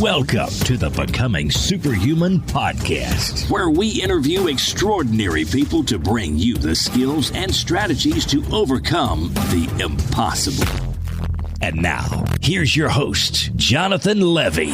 Welcome to the Becoming Superhuman podcast, where we interview extraordinary people to bring you the skills and strategies to overcome the impossible. And now, here's your host, Jonathan Levy.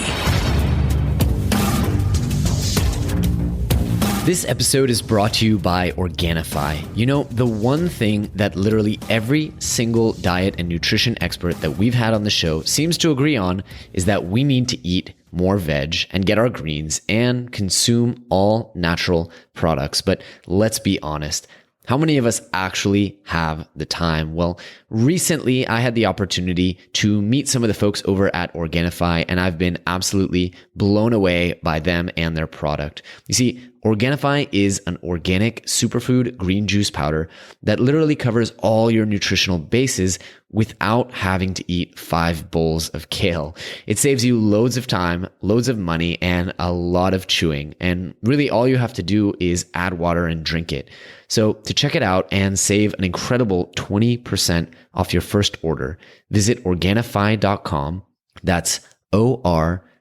This episode is brought to you by Organifi. You know, the one thing that literally every single diet and nutrition expert that we've had on the show seems to agree on is that we need to eat more veg and get our greens and consume all natural products. But let's be honest. How many of us actually have the time? Well, recently I had the opportunity to meet some of the folks over at Organifi, and I've been absolutely blown away by them and their product. You see, Organifi is an organic superfood green juice powder that literally covers all your nutritional bases without having to eat 5 bowls of kale. It saves you loads of time, loads of money, and a lot of chewing. And really all you have to do is add water and drink it. So to check it out and save an incredible 20% off your first order, visit Organifi.com. That's Organifi.com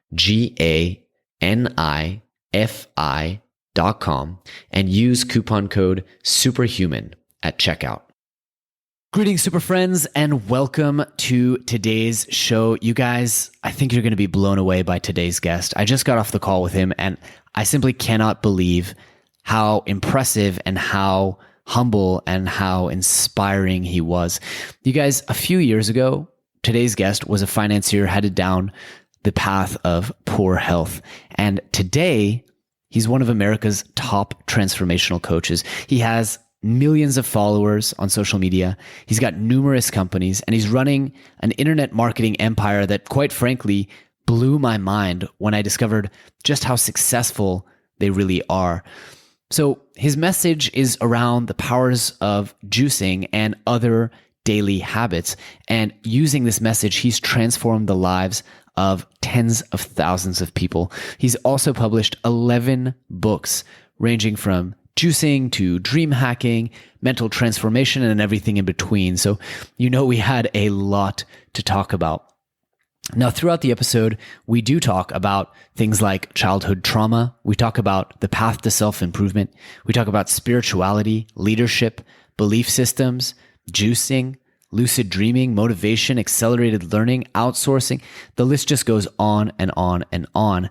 and use coupon code SUPERHUMAN at checkout. Greetings, super friends, and welcome to today's show. You guys, I think you're going to be blown away by today's guest. I just got off the call with him, and I simply cannot believe how impressive and how humble and how inspiring he was. You guys, a few years ago, today's guest was a financier headed down the path of poor health. And today, he's one of America's top transformational coaches. He has millions of followers on social media. He's got numerous companies, and he's running an internet marketing empire that, quite frankly, blew my mind when I discovered just how successful they really are. So his message is around the powers of juicing and other daily habits. And using this message, he's transformed the lives of tens of thousands of people. He's also published 11 books ranging from juicing to dream hacking, mental transformation, and everything in between. So, you know, we had a lot to talk about. Now, throughout the episode, we do talk about things like childhood trauma. We talk about the path to self-improvement. We talk about spirituality, leadership, belief systems, juicing, lucid dreaming, motivation, accelerated learning, outsourcing. The list just goes on and on and on.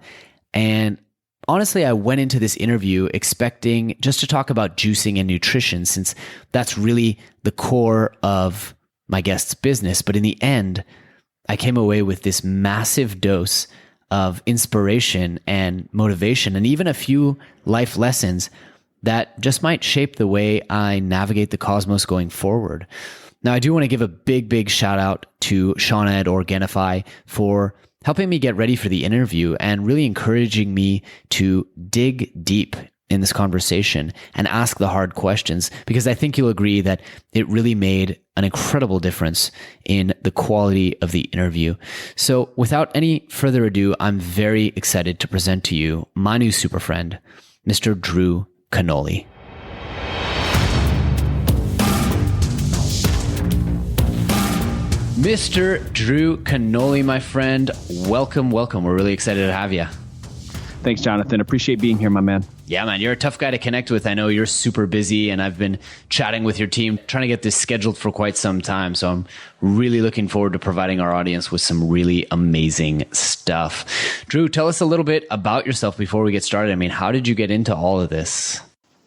And honestly, I went into this interview expecting just to talk about juicing and nutrition, since that's really the core of my guest's business. But in the end, I came away with this massive dose of inspiration and motivation, and even a few life lessons that just might shape the way I navigate the cosmos going forward. Now, I do want to give a big shout out to Shanna at Organifi for helping me get ready for the interview and really encouraging me to dig deep in this conversation and ask the hard questions, because I think you'll agree that it really made an incredible difference in the quality of the interview. So without any further ado, I'm very excited to present to you my new super friend, Mr. Drew Canole. Mr. Drew Canole, my friend, welcome. We're really excited to have you. Thanks, Jonathan. Appreciate being here, my man. Yeah, man, you're a tough guy to connect with. I know you're super busy, and I've been chatting with your team, trying to get this scheduled for quite some time. So I'm really looking forward to providing our audience with some really amazing stuff. Drew, tell us a little bit about yourself before we get started. I mean, how did you get into all of this?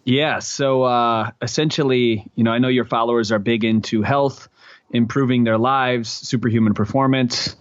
Yeah, so essentially, I know your followers are big into health, improving their lives, superhuman performance.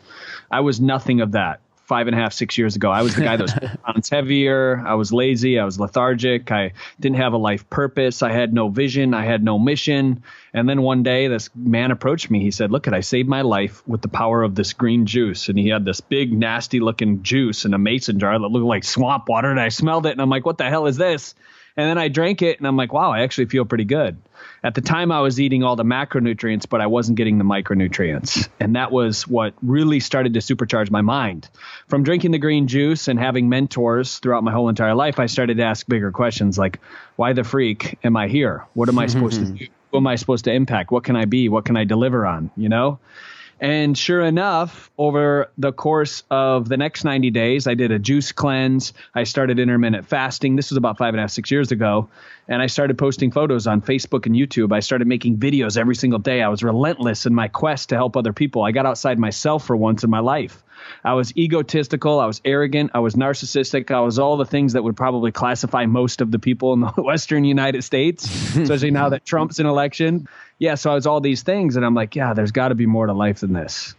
I was nothing of that 5.5, 6 years ago. I was the guy that was pounds heavier. I was lazy. I was lethargic. I didn't have a life purpose. I had no vision. I had no mission. And then one day this man approached me. He said, look, I saved my life with the power of this green juice. And he had this big, nasty looking juice in a mason jar that looked like swamp water. And I smelled it and I'm like, what the hell is this? And then I drank it and I'm like, wow, I actually feel pretty good. At the time, I was eating all the macronutrients, but I wasn't getting the micronutrients. And that was what really started to supercharge my mind. From drinking the green juice and having mentors throughout my whole entire life, I started to ask bigger questions like, why the freak am I here? What am I supposed to do? Who am I supposed to impact? What can I be? What can I deliver on? And sure enough, over the course of the next 90 days, I did a juice cleanse. I started intermittent fasting. This was about 5.5, 6 years ago. And I started posting photos on Facebook and YouTube. I started making videos every single day. I was relentless in my quest to help other people. I got outside myself for once in my life. I was egotistical. I was arrogant. I was narcissistic. I was all the things that would probably classify most of the people in the Western United States, especially now that Trump's in election. Yeah, so I was all these things. And I'm like, yeah, there's got to be more to life than this.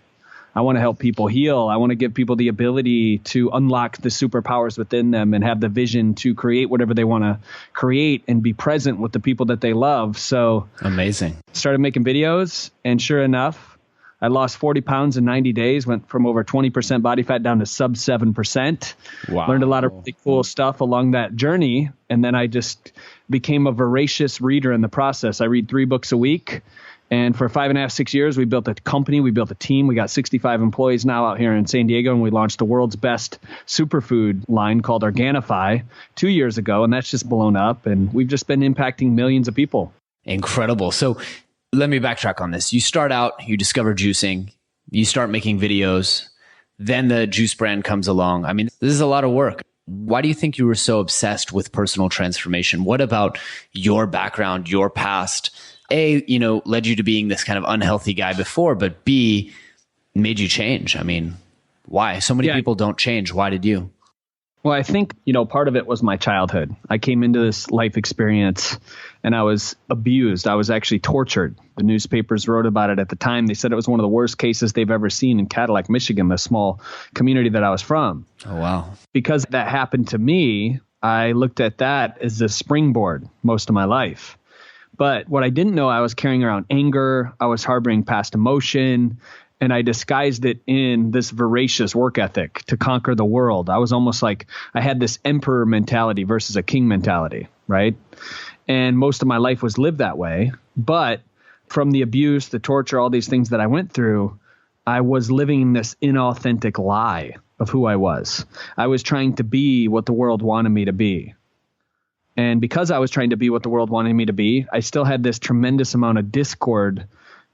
I want to help people heal. I want to give people the ability to unlock the superpowers within them and have the vision to create whatever they want to create and be present with the people that they love. So amazing. Started making videos, and sure enough, I lost 40 pounds in 90 days, went from over 20% body fat down to sub 7%. Wow. Learned a lot of really cool stuff along that journey. And then I just became a voracious reader in the process. I read 3 books a week. And for 5.5, 6 years, we built a company. We built a team. We got 65 employees now out here in San Diego. And we launched the world's best superfood line called Organifi 2 years ago. And that's just blown up. And we've just been impacting millions of people. Incredible. So let me backtrack on this. You start out, you discover juicing, you start making videos, then the juice brand comes along. I mean, this is a lot of work. Why do you think you were so obsessed with personal transformation? What about your background, your past, A, led you to being this kind of unhealthy guy before, but B, made you change? I mean, why? So many people don't change. Why did you? Well, I think, part of it was my childhood. I came into this life experience and I was abused. I was actually tortured. The newspapers wrote about it at the time. They said it was one of the worst cases they've ever seen in Cadillac, Michigan, the small community that I was from. Oh, wow. Because that happened to me, I looked at that as a springboard most of my life. But what I didn't know, I was carrying around anger. I was harboring past emotion. And I disguised it in this voracious work ethic to conquer the world. I was almost like I had this emperor mentality versus a king mentality, right? And most of my life was lived that way. But from the abuse, the torture, all these things that I went through, I was living this inauthentic lie of who I was. I was trying to be what the world wanted me to be. And because I was trying to be what the world wanted me to be, I still had this tremendous amount of discord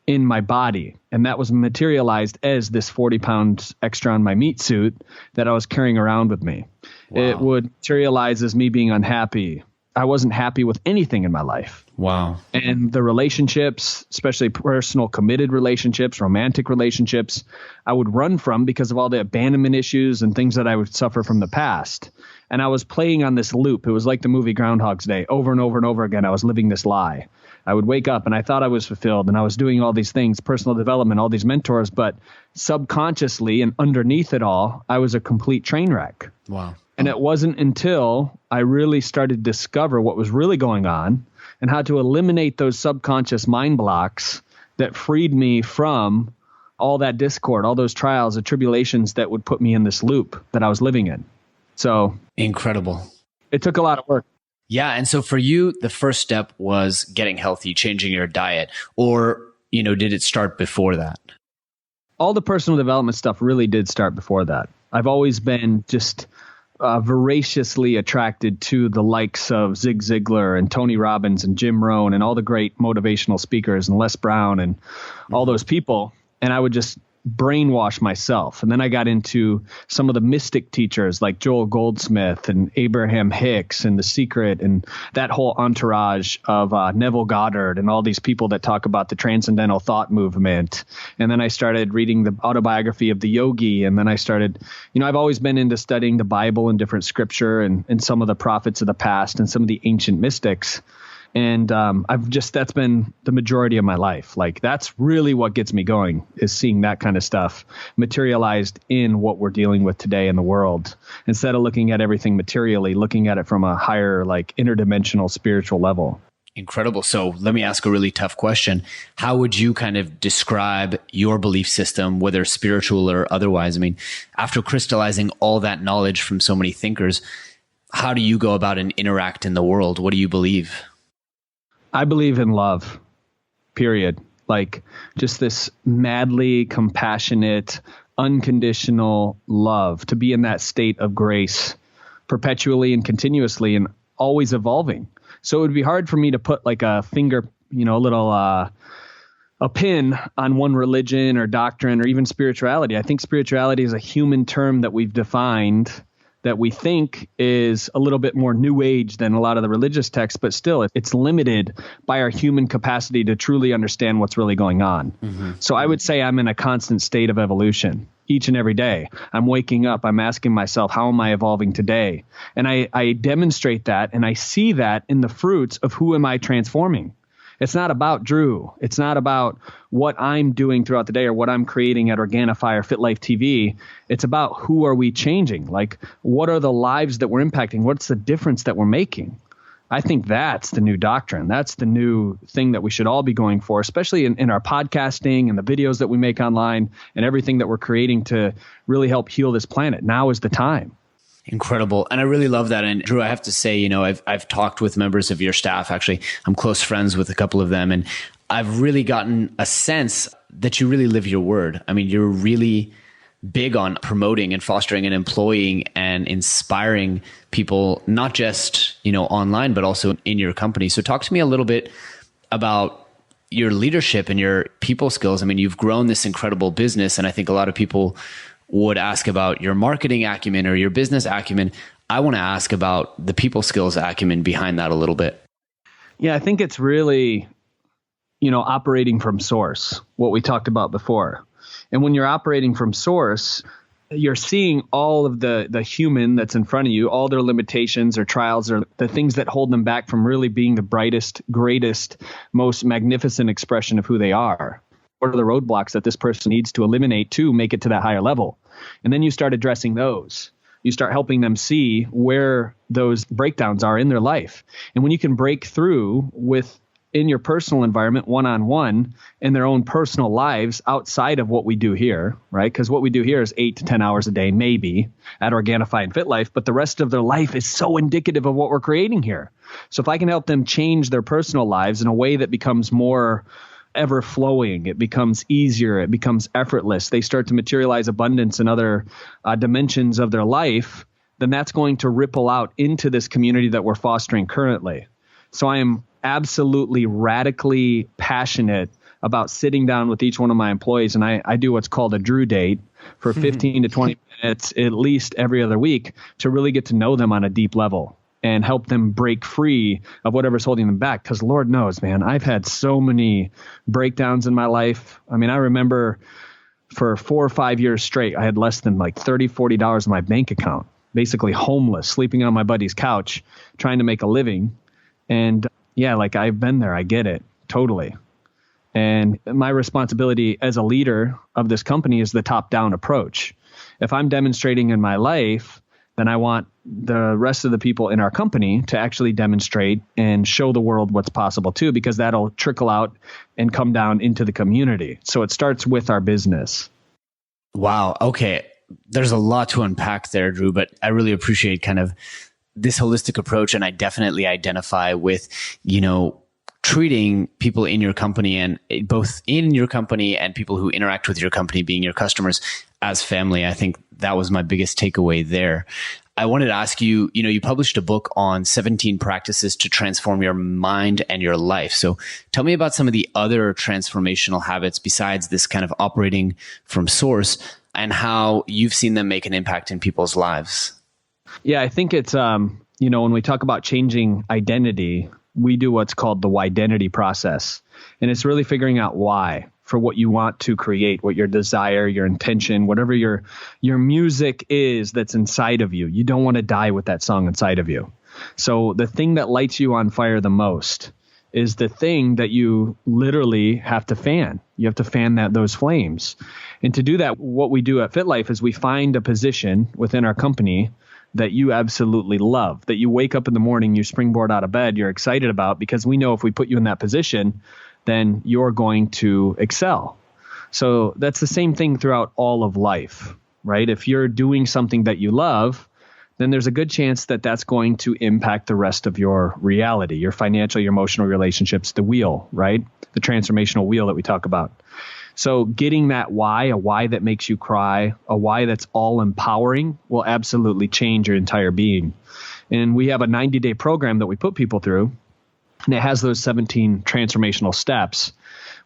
in my body. And that was materialized as this 40 pounds extra on my meat suit that I was carrying around with me. Wow. It would materialize as me being unhappy. I wasn't happy with anything in my life. Wow. And the relationships, especially personal committed relationships, romantic relationships, I would run from because of all the abandonment issues and things that I would suffer from the past. And I was playing on this loop. It was like the movie Groundhog's Day. Over and over and over again, I was living this lie. I would wake up and I thought I was fulfilled and I was doing all these things, personal development, all these mentors, but subconsciously and underneath it all, I was a complete train wreck. Wow. And it wasn't until I really started to discover what was really going on and how to eliminate those subconscious mind blocks that freed me from all that discord, all those trials and tribulations that would put me in this loop that I was living in. So incredible. It took a lot of work. Yeah. And so for you, the first step was getting healthy, changing your diet, or, did it start before that? All the personal development stuff really did start before that. I've always been just voraciously attracted to the likes of Zig Ziglar and Tony Robbins and Jim Rohn and all the great motivational speakers and Les Brown and all those people. And I would just brainwash myself. And then I got into some of the mystic teachers like Joel Goldsmith and Abraham Hicks and The Secret and that whole entourage of Neville Goddard and all these people that talk about the transcendental thought movement. And then I started reading the autobiography of the yogi. And then I started, I've always been into studying the Bible and different scripture and some of the prophets of the past and some of the ancient mystics. And that's been the majority of my life. Like, that's really what gets me going, is seeing that kind of stuff materialized in what we're dealing with today in the world. Instead of looking at everything materially, looking at it from a higher, like, interdimensional spiritual level. Incredible. So let me ask a really tough question. How would you kind of describe your belief system, whether spiritual or otherwise? I mean, after crystallizing all that knowledge from so many thinkers, how do you go about and interact in the world? What do you believe? I believe in love, period. Like, just this madly compassionate, unconditional love, to be in that state of grace perpetually and continuously and always evolving. So it would be hard for me to put like a finger, a little a pin on one religion or doctrine or even spirituality. I think spirituality is a human term that we've defined that we think is a little bit more new age than a lot of the religious texts, but still it's limited by our human capacity to truly understand what's really going on. So I would say I'm in a constant state of evolution each and every day. I'm waking up, I'm asking myself, how am I evolving today? And I demonstrate that, and I see that in the fruits of who am I transforming. It's not about Drew. It's not about what I'm doing throughout the day or what I'm creating at Organifi or Fitlife TV. It's about who are we changing? Like, what are the lives that we're impacting? What's the difference that we're making? I think that's the new doctrine. That's the new thing that we should all be going for, especially in our podcasting and the videos that we make online and everything that we're creating to really help heal this planet. Now is the time. Incredible. And I really love that. And Drew, I have to say, I've talked with members of your staff. Actually, I'm close friends with a couple of them, and I've really gotten a sense that you really live your word. I mean, you're really big on promoting and fostering and employing and inspiring people, not just, online, but also in your company. So talk to me a little bit about your leadership and your people skills. I mean, you've grown this incredible business, and I think a lot of people would ask about your marketing acumen or your business acumen. I want to ask about the people skills acumen behind that a little bit. Yeah, I think it's really, operating from source, what we talked about before. And when you're operating from source, you're seeing all of the human that's in front of you, all their limitations or trials or the things that hold them back from really being the brightest, greatest, most magnificent expression of who they are. What are the roadblocks that this person needs to eliminate to make it to that higher level? And then you start addressing those. You start helping them see where those breakdowns are in their life. And when you can break through in your personal environment, one-on-one, in their own personal lives outside of what we do here, right? Because what we do here is 8 to 10 hours a day, maybe, at Organifi and Fitlife, but the rest of their life is so indicative of what we're creating here. So if I can help them change their personal lives in a way that becomes more ever flowing, it becomes easier, it becomes effortless, they start to materialize abundance in other dimensions of their life, then that's going to ripple out into this community that we're fostering currently. So I am absolutely radically passionate about sitting down with each one of my employees, and I do what's called a Drew date for 15 to 20 minutes at least every other week to really get to know them on a deep level and help them break free of whatever's holding them back. Because Lord knows, man, I've had so many breakdowns in my life. I mean, I remember for 4 or 5 years straight, I had less than like $30, $40 in my bank account, basically homeless, sleeping on my buddy's couch, trying to make a living. And yeah, like I've been there. I get it totally. And my responsibility as a leader of this company is the top-down approach. If I'm demonstrating in my life, then I want the rest of the people in our company to actually demonstrate and show the world what's possible too, because that'll trickle out and come down into the community. So it starts with our business. Wow. Okay. There's a lot to unpack there, Drew, but I really appreciate kind of this holistic approach. And I definitely identify with, treating people in your company and both in your company and people who interact with your company being your customers as family. I think that was my biggest takeaway there. I wanted to ask you, you published a book on 17 practices to transform your mind and your life. So tell me about some of the other transformational habits besides this kind of operating from source and how you've seen them make an impact in people's lives. Yeah, I think it's, when we talk about changing identity, we do what's called the why-identity process. And it's really figuring out why for what you want to create, what your desire, your intention, whatever your music is that's inside of you. You don't want to die with that song inside of you. So the thing that lights you on fire the most is the thing that you literally have to fan. You have to fan those flames. And to do that, what we do at Fitlife is we find a position within our company that you absolutely love, that you wake up in the morning, you springboard out of bed, you're excited about, because we know if we put you in that position, then you're going to excel. So that's the same thing throughout all of life, right? If you're doing something that you love, then there's a good chance that that's going to impact the rest of your reality, your financial, your emotional relationships, the wheel, right? The transformational wheel that we talk about. So getting that why, a why that makes you cry, a why that's all empowering, will absolutely change your entire being. And we have a 90-day program that we put people through, and it has those 17 transformational steps,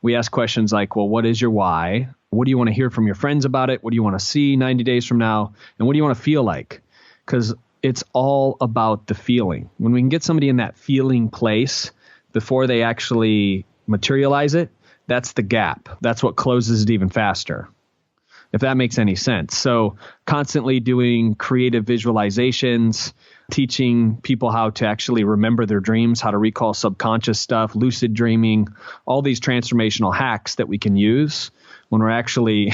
we ask questions like, well, what is your why? What do you want to hear from your friends about it? What do you want to see 90 days from now? And what do you want to feel like? Because it's all about the feeling. When we can get somebody in that feeling place before they actually materialize it, that's the gap. That's what closes it even faster, if that makes any sense. So constantly doing creative visualizations, teaching people how to actually remember their dreams, how to recall subconscious stuff, lucid dreaming, all these transformational hacks that we can use when we're actually,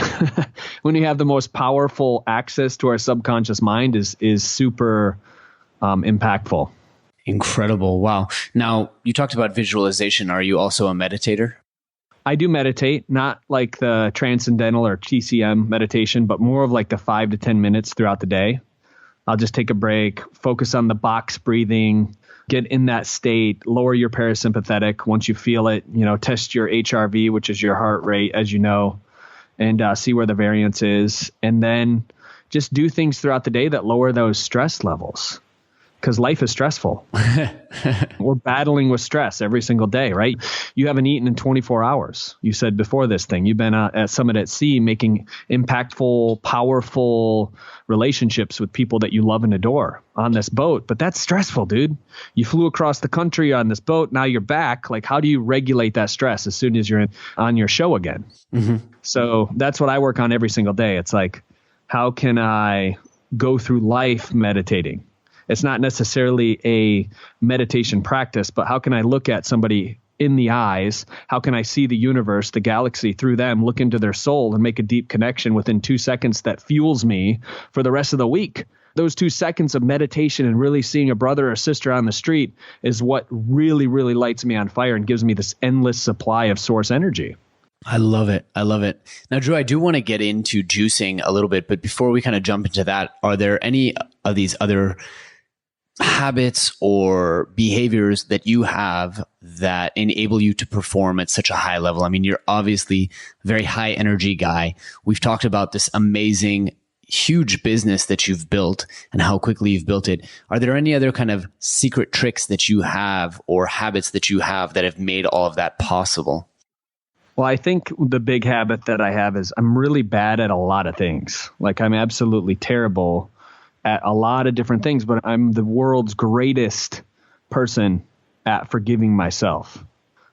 when you have the most powerful access to our subconscious mind is super impactful. Incredible. Wow. Now, you talked about visualization. Are you also a meditator? I do meditate, not like the transcendental or TCM meditation, but more of like the 5 to 10 minutes throughout the day. I'll just take a break, focus on the box breathing, get in that state, lower your parasympathetic. Once you feel it, test your HRV, which is your heart rate, as you know, and see where the variance is. And then just do things throughout the day that lower those stress levels. Because life is stressful. We're battling with stress every single day, right? You haven't eaten in 24 hours. You said before this thing, you've been at Summit at Sea making impactful, powerful relationships with people that you love and adore on this boat. But that's stressful, dude. You flew across the country on this boat. Now you're back. Like, how do you regulate that stress as soon as you're on your show again? Mm-hmm. So that's what I work on every single day. It's like, how can I go through life meditating? It's not necessarily a meditation practice, but how can I look at somebody in the eyes? How can I see the universe, the galaxy through them, look into their soul and make a deep connection within 2 seconds that fuels me for the rest of the week? Those 2 seconds of meditation and really seeing a brother or sister on the street is what really, really lights me on fire and gives me this endless supply of source energy. I love it. I love it. Now, Drew, I do want to get into juicing a little bit, but before we kind of jump into that, are there any of these other habits or behaviors that you have that enable you to perform at such a high level? I mean, you're obviously a very high energy guy. We've talked about this amazing, huge business that you've built and how quickly you've built it. Are there any other kind of secret tricks that you have or habits that you have that have made all of that possible? Well, I think the big habit that I have is I'm really bad at a lot of things. Like, I'm absolutely terrible at a lot of different things, but I'm the world's greatest person at forgiving myself.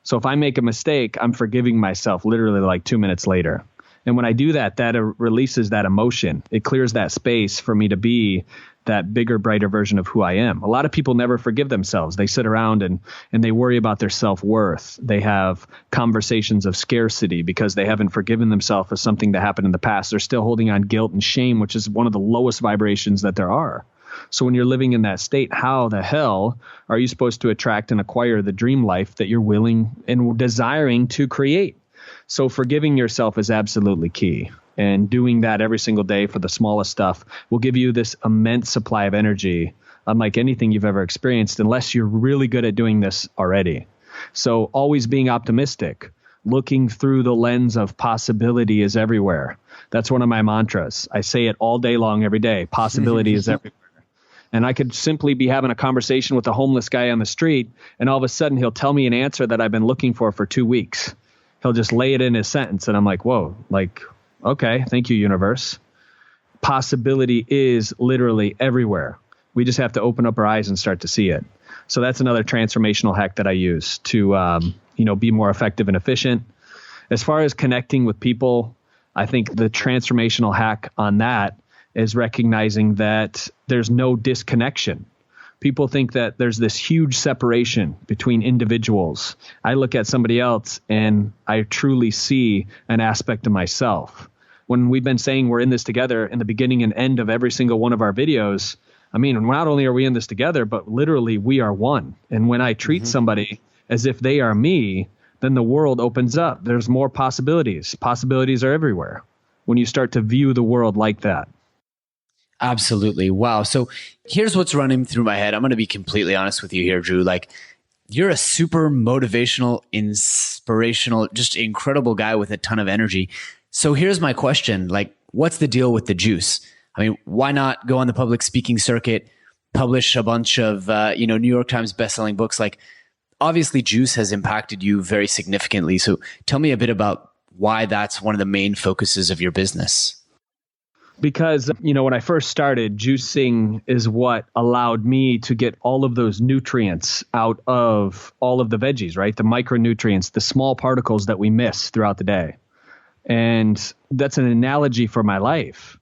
So if I make a mistake, I'm forgiving myself literally like 2 minutes later. And when I do that, that releases that emotion. It clears that space for me to be that bigger, brighter version of who I am. A lot of people never forgive themselves. They sit around and they worry about their self-worth. They have conversations of scarcity because they haven't forgiven themselves for something that happened in the past. They're still holding on guilt and shame, which is one of the lowest vibrations that there are. So when you're living in that state, how the hell are you supposed to attract and acquire the dream life that you're willing and desiring to create? So forgiving yourself is absolutely key. And doing that every single day for the smallest stuff will give you this immense supply of energy, unlike anything you've ever experienced, unless you're really good at doing this already. So always being optimistic, looking through the lens of possibility is everywhere. That's one of my mantras. I say it all day long, every day. Possibility is everywhere. And I could simply be having a conversation with a homeless guy on the street, and all of a sudden he'll tell me an answer that I've been looking for 2 weeks. He'll just lay it in his sentence, and I'm like, whoa, like, okay, thank you, universe. Possibility is literally everywhere. We just have to open up our eyes and start to see it. So that's another transformational hack that I use to, be more effective and efficient. As far as connecting with people, I think the transformational hack on that is recognizing that there's no disconnection. People think that there's this huge separation between individuals. I look at somebody else and I truly see an aspect of myself. When we've been saying we're in this together in the beginning and end of every single one of our videos, I mean, not only are we in this together, but literally we are one. And when I treat somebody as if they are me, then the world opens up. There's more possibilities. Possibilities are everywhere when you start to view the world like that. Absolutely. Wow. So here's what's running through my head. I'm going to be completely honest with you here, Drew. Like, you're a super motivational, inspirational, just incredible guy with a ton of energy. So here's my question. Like, what's the deal with the juice? I mean, why not go on the public speaking circuit, publish a bunch of, New York Times bestselling books? Like, Obviously, juice has impacted you very significantly. So tell me a bit about why that's one of the main focuses of your business. Because, when I first started, juicing is what allowed me to get all of those nutrients out of all of the veggies, right? The micronutrients, the small particles that we miss throughout the day. And that's an analogy for my life.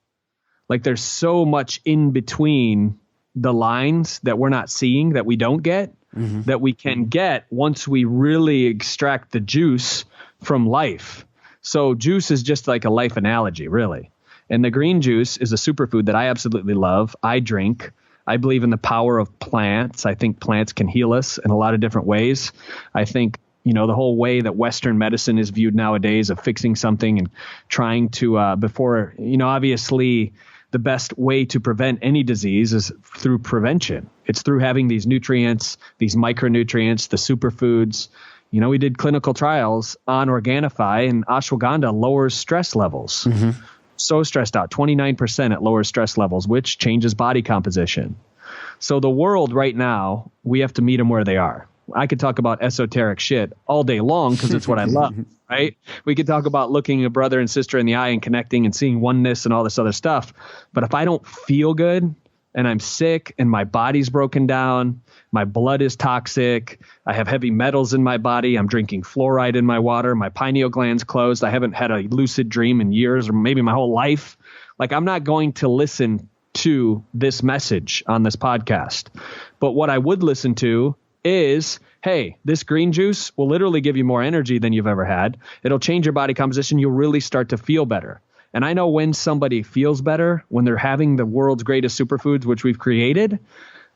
Like there's so much in between the lines that we're not seeing, that we don't get, that we can get once we really extract the juice from life. So juice is just like a life analogy, really. And the green juice is a superfood that I absolutely love. I drink. I believe in the power of plants. I think plants can heal us in a lot of different ways. I think, the whole way that Western medicine is viewed nowadays of fixing something and trying to, obviously the best way to prevent any disease is through prevention. It's through having these nutrients, these micronutrients, the superfoods. We did clinical trials on Organifi, and ashwagandha lowers stress levels. So stressed out, 29% at lower stress levels, which changes body composition. So the world right now, we have to meet them where they are. I could talk about esoteric shit all day long because it's what I love, right? We could talk about looking a brother and sister in the eye and connecting and seeing oneness and all this other stuff. But if I don't feel good and I'm sick and my body's broken down, my blood is toxic, I have heavy metals in my body, I'm drinking fluoride in my water, my pineal gland's closed, I haven't had a lucid dream in years or maybe my whole life, like I'm not going to listen to this message on this podcast. But what I would listen to is, hey, this green juice will literally give you more energy than you've ever had. It'll change your body composition. You'll really start to feel better. And I know when somebody feels better, when they're having the world's greatest superfoods, which we've created,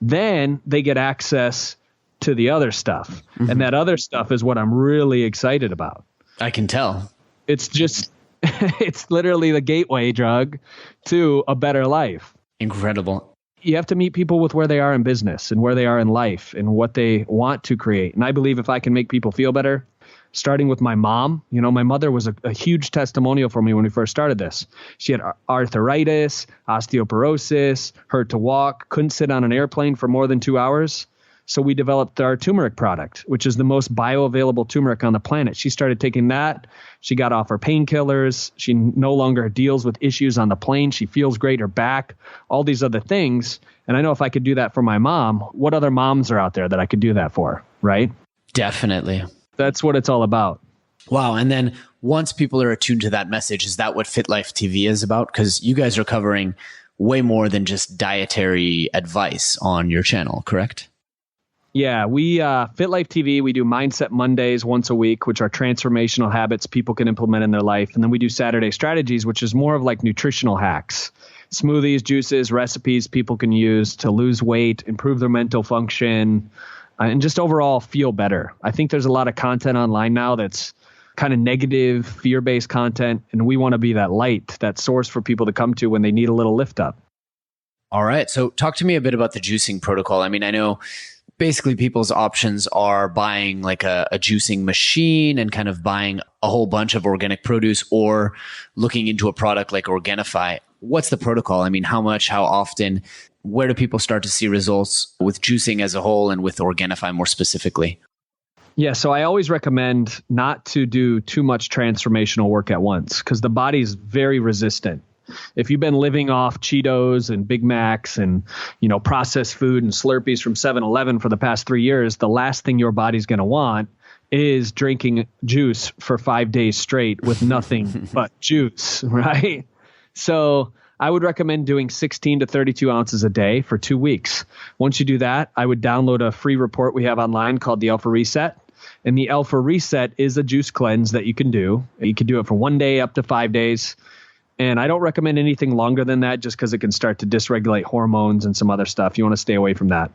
then they get access to the other stuff. And that other stuff is what I'm really excited about. I can tell. It's just, it's literally the gateway drug to a better life. Incredible. You have to meet people with where they are in business and where they are in life and what they want to create. And I believe if I can make people feel better, starting with my mom, my mother was a huge testimonial for me when we first started this. She had arthritis, osteoporosis, hurt to walk, couldn't sit on an airplane for more than 2 hours. So we developed our turmeric product, which is the most bioavailable turmeric on the planet. She started taking that. She got off her painkillers. She no longer deals with issues on the plane. She feels great, her back, all these other things. And I know if I could do that for my mom, what other moms are out there that I could do that for, right? Definitely. That's what it's all about. Wow. And then once people are attuned to that message, is that what Fitlife TV is about? Because you guys are covering way more than just dietary advice on your channel, correct? Yeah, we Fitlife TV, we do Mindset Mondays once a week, which are transformational habits people can implement in their life. And then we do Saturday Strategies, which is more of like nutritional hacks, smoothies, juices, recipes people can use to lose weight, improve their mental function, and just overall feel better. I think there's a lot of content online now that's kind of negative, fear-based content, and we want to be that light, that source for people to come to when they need a little lift up. All right. So talk to me a bit about the juicing protocol. I mean, I know basically people's options are buying like a juicing machine and kind of buying a whole bunch of organic produce or looking into a product like Organifi. What's the protocol? I mean, how much, how often, where do people start to see results with juicing as a whole and with Organifi more specifically? Yeah, so I always recommend not to do too much transformational work at once because the body's very resistant. If you've been living off Cheetos and Big Macs and, processed food and Slurpees from 7-Eleven for the past 3 years, the last thing your body's going to want is drinking juice for 5 days straight with nothing but juice, right? So I would recommend doing 16 to 32 ounces a day for 2 weeks. Once you do that, I would download a free report we have online called the Alpha Reset. And the Alpha Reset is a juice cleanse that you can do. You can do it for 1 day up to 5 days. And I don't recommend anything longer than that just because it can start to dysregulate hormones and some other stuff. You want to stay away from that.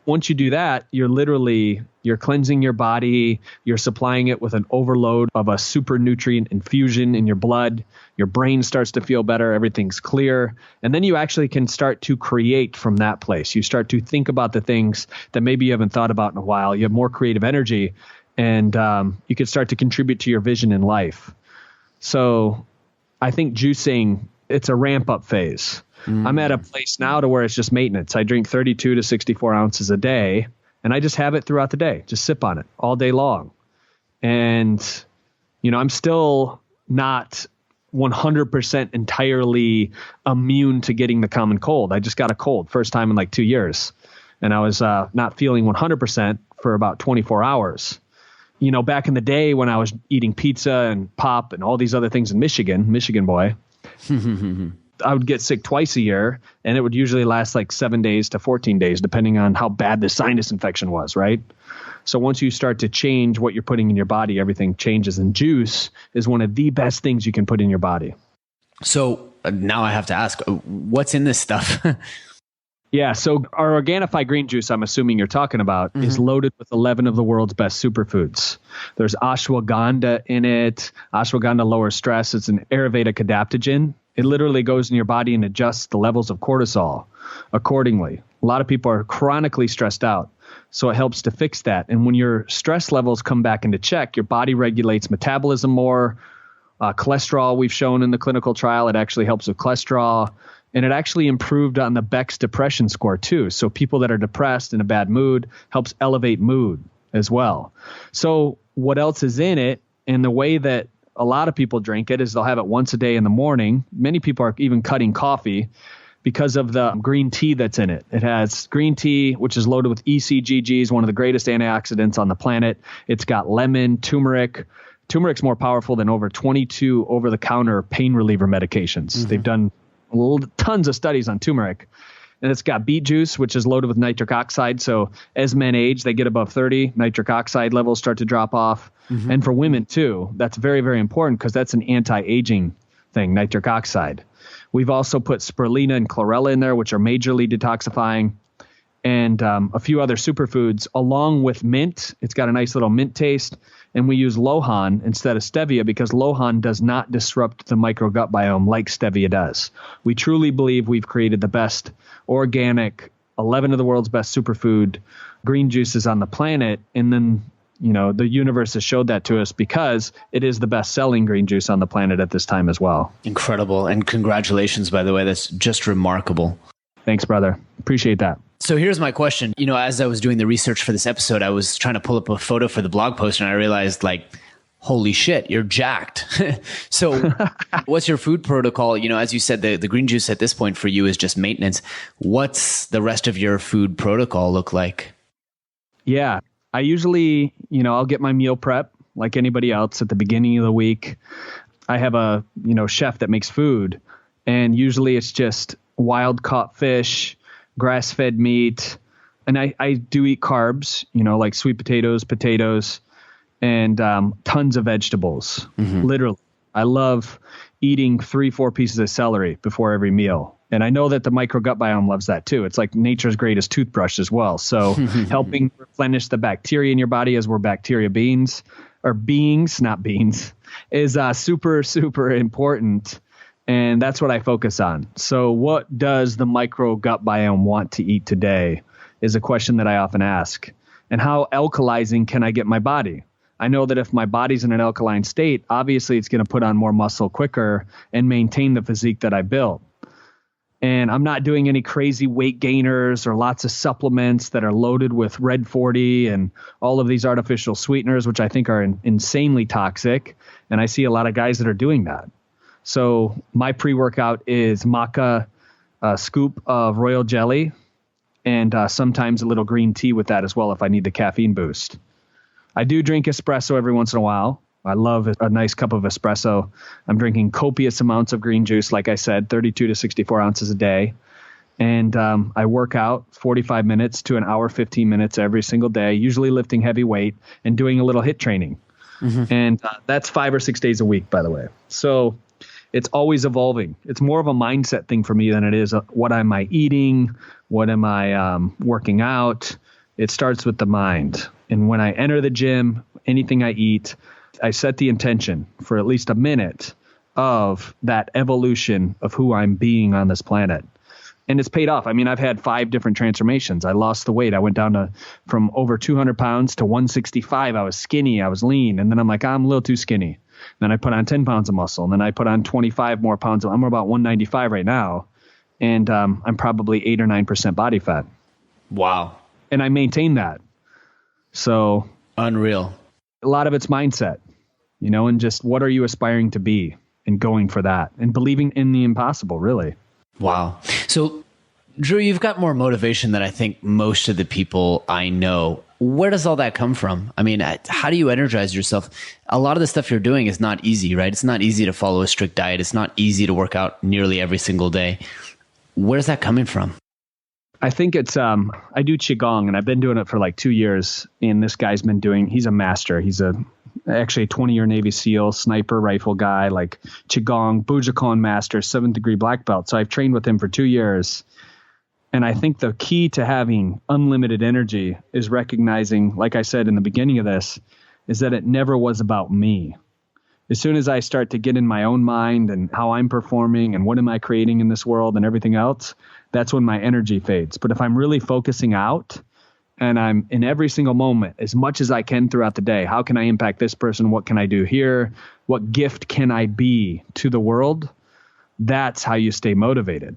Once you do that, you're cleansing your body. You're supplying it with an overload of a super nutrient infusion in your blood. Your brain starts to feel better. Everything's clear. And then you actually can start to create from that place. You start to think about the things that maybe you haven't thought about in a while. You have more creative energy and you can start to contribute to your vision in life. So I think juicing, it's a ramp up phase. I'm at a place now to where it's just maintenance. I drink 32 to 64 ounces a day. And I just have it throughout the day, just sip on it all day long. And, I'm still not 100% entirely immune to getting the common cold. I just got a cold first time in like 2 years. And I was not feeling 100% for about 24 hours. Back in the day when I was eating pizza and pop and all these other things in Michigan boy, I would get sick twice a year, and it would usually last like 7 days to 14 days, depending on how bad the sinus infection was, right? So once you start to change what you're putting in your body, everything changes. And juice is one of the best things you can put in your body. So now I have to ask, what's in this stuff? Yeah, so our Organifi green juice, I'm assuming you're talking about, is loaded with 11 of the world's best superfoods. There's ashwagandha in it. Ashwagandha lowers stress. It's an Ayurvedic adaptogen. It literally goes in your body and adjusts the levels of cortisol accordingly. A lot of people are chronically stressed out, so it helps to fix that. And when your stress levels come back into check, your body regulates metabolism more. Cholesterol, we've shown in the clinical trial, it actually helps with cholesterol. And it actually improved on the Beck's depression score too. So people that are depressed in a bad mood helps elevate mood as well. So what else is in it? And the way that a lot of people drink it is they'll have it once a day in the morning. Many people are even cutting coffee because of the green tea that's in it. It has green tea, which is loaded with ECGGs, one of the greatest antioxidants on the planet. It's got lemon, turmeric. Turmeric's more powerful than over 22 over-the-counter pain reliever medications. They've done tons of studies on turmeric. And it's got beet juice, which is loaded with nitric oxide. So as men age, they get above 30, nitric oxide levels start to drop off. And for women too, that's very, very important because that's an anti-aging thing, nitric oxide. We've also put spirulina and chlorella in there, which are majorly detoxifying, and a few other superfoods along with mint. It's got a nice little mint taste. And we use Lohan instead of stevia because Lohan does not disrupt the microgut biome like stevia does. We truly believe we've created the best organic, 11 of the world's best superfood green juices on the planet. And then, the universe has showed that to us because it is the best selling green juice on the planet at this time as well. Incredible. And congratulations, by the way. That's just remarkable. Thanks, brother. Appreciate that. So here's my question. As I was doing the research for this episode, I was trying to pull up a photo for the blog post and I realized holy shit, you're jacked. So what's your food protocol? As you said, the green juice at this point for you is just maintenance. What's the rest of your food protocol look like? Yeah, I usually, I'll get my meal prep like anybody else at the beginning of the week. I have a, chef that makes food, and usually it's just wild caught fish, grass-fed meat, and I do eat carbs, like sweet potatoes, and tons of vegetables. Literally, I love eating 3-4 pieces of celery before every meal. And I know that the microgut biome loves that too. It's like nature's greatest toothbrush as well. So helping replenish the bacteria in your body as we're bacteria beings, not beans, is super, super important. And that's what I focus on. So what does the microgut biome want to eat today is a question that I often ask. And how alkalizing can I get my body? I know that if my body's in an alkaline state, obviously it's going to put on more muscle quicker and maintain the physique that I built. And I'm not doing any crazy weight gainers or lots of supplements that are loaded with Red 40 and all of these artificial sweeteners, which I think are insanely toxic. And I see a lot of guys that are doing that. So my pre-workout is maca, a scoop of royal jelly, and sometimes a little green tea with that as well if I need the caffeine boost. I do drink espresso every once in a while. I love a nice cup of espresso. I'm drinking copious amounts of green juice, like I said, 32 to 64 ounces a day. And I work out 45 minutes to an hour, 15 minutes every single day, usually lifting heavy weight and doing a little HIIT training. And that's 5 or 6 days a week, by the way. So it's always evolving. It's more of a mindset thing for me than it is what am I eating? What am I working out? It starts with the mind. And when I enter the gym, anything I eat, I set the intention for at least a minute of that evolution of who I'm being on this planet. And it's paid off. I mean, I've had 5 different transformations. I lost the weight. I went down from over 200 pounds to 165. I was skinny. I was lean. And then I'm like, I'm a little too skinny. Then I put on 10 pounds of muscle. And then I put on 25 more pounds. I'm about 195 right now. And I'm probably 8 or 9% body fat. Wow. And I maintain that. So Unreal. a lot of it's mindset, and just what are you aspiring to be and going for that and believing in the impossible, really. Wow. So Drew, you've got more motivation than I think most of the people I know. Where does all that come from? I mean, how do you energize yourself? A lot of the stuff you're doing is not easy, right? It's not easy to follow a strict diet. It's not easy to work out nearly every single day. Where's that coming from? I think it's, I do Qigong, and I've been doing it for like 2 years. And this guy's been he's a master. He's actually a 20-year Navy SEAL, sniper rifle guy, like Qigong, Bujikon master, 7th degree black belt. So I've trained with him for 2 years. And I think the key to having unlimited energy is recognizing, like I said in the beginning of this, is that it never was about me. As soon as I start to get in my own mind and how I'm performing and what am I creating in this world and everything else, that's when my energy fades. But if I'm really focusing out and I'm in every single moment, as much as I can throughout the day, how can I impact this person? What can I do here? What gift can I be to the world? That's how you stay motivated.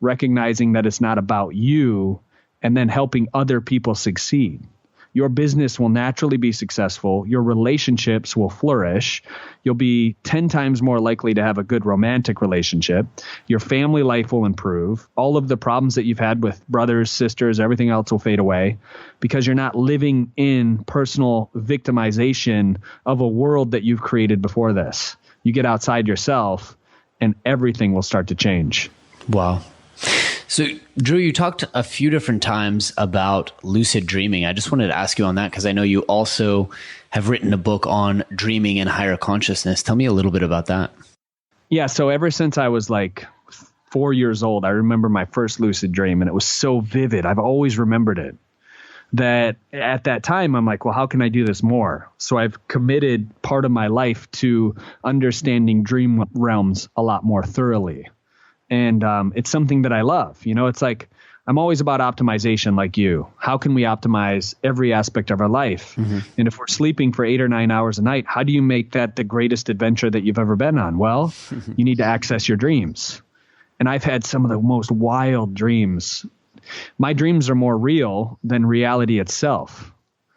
Recognizing that it's not about you and then helping other people succeed. Your business will naturally be successful. Your relationships will flourish. You'll be 10 times more likely to have a good romantic relationship. Your family life will improve. All of the problems that you've had with brothers, sisters, everything else will fade away because you're not living in personal victimization of a world that you've created before this. You get outside yourself and everything will start to change. Wow. So, Drew, you talked a few different times about lucid dreaming. I just wanted to ask you on that because I know you also have written a book on dreaming and higher consciousness. Tell me a little bit about that. Yeah. So ever since I was like 4 years old, I remember my first lucid dream and it was so vivid. I've always remembered it. That at that time, I'm like, well, how can I do this more? So I've committed part of my life to understanding dream realms a lot more thoroughly. And it's something that I love. It's like I'm always about optimization like you. How can we optimize every aspect of our life? Mm-hmm. And if we're sleeping for 8 or 9 hours a night, how do you make that the greatest adventure that you've ever been on? Well, you need to access your dreams. And I've had some of the most wild dreams. My dreams are more real than reality itself.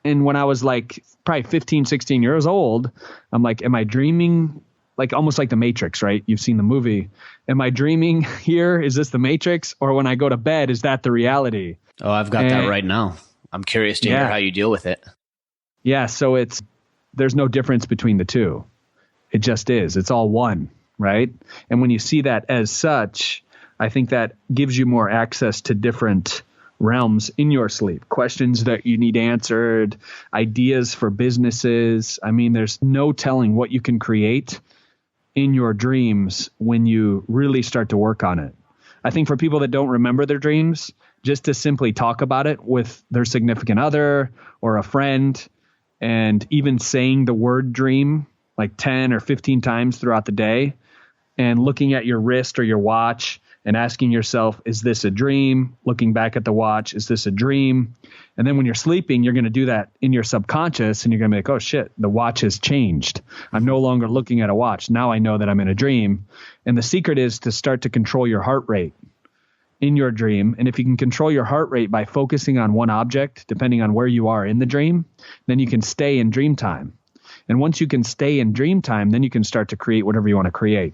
And when I was like probably 15, 16 years old, I'm like, am I dreaming? Like almost like the Matrix, right? You've seen the movie. Am I dreaming here? Is this the Matrix? Or when I go to bed, is that the reality? Oh, I've got that right now. I'm curious to hear how you deal with it. Yeah. So there's no difference between the two. It just is. It's all one, right? And when you see that as such, I think that gives you more access to different realms in your sleep, questions that you need answered, ideas for businesses. I mean, there's no telling what you can create in your dreams when you really start to work on it. I think for people that don't remember their dreams, just to simply talk about it with their significant other or a friend, and even saying the word dream like 10 or 15 times throughout the day, and looking at your wrist or your watch and asking yourself, is this a dream? Looking back at the watch, is this a dream? And then when you're sleeping, you're going to do that in your subconscious and you're going to be like, oh shit, the watch has changed. I'm no longer looking at a watch. Now I know that I'm in a dream. And the secret is to start to control your heart rate in your dream. And if you can control your heart rate by focusing on one object, depending on where you are in the dream, then you can stay in dream time. And once you can stay in dream time, then you can start to create whatever you want to create.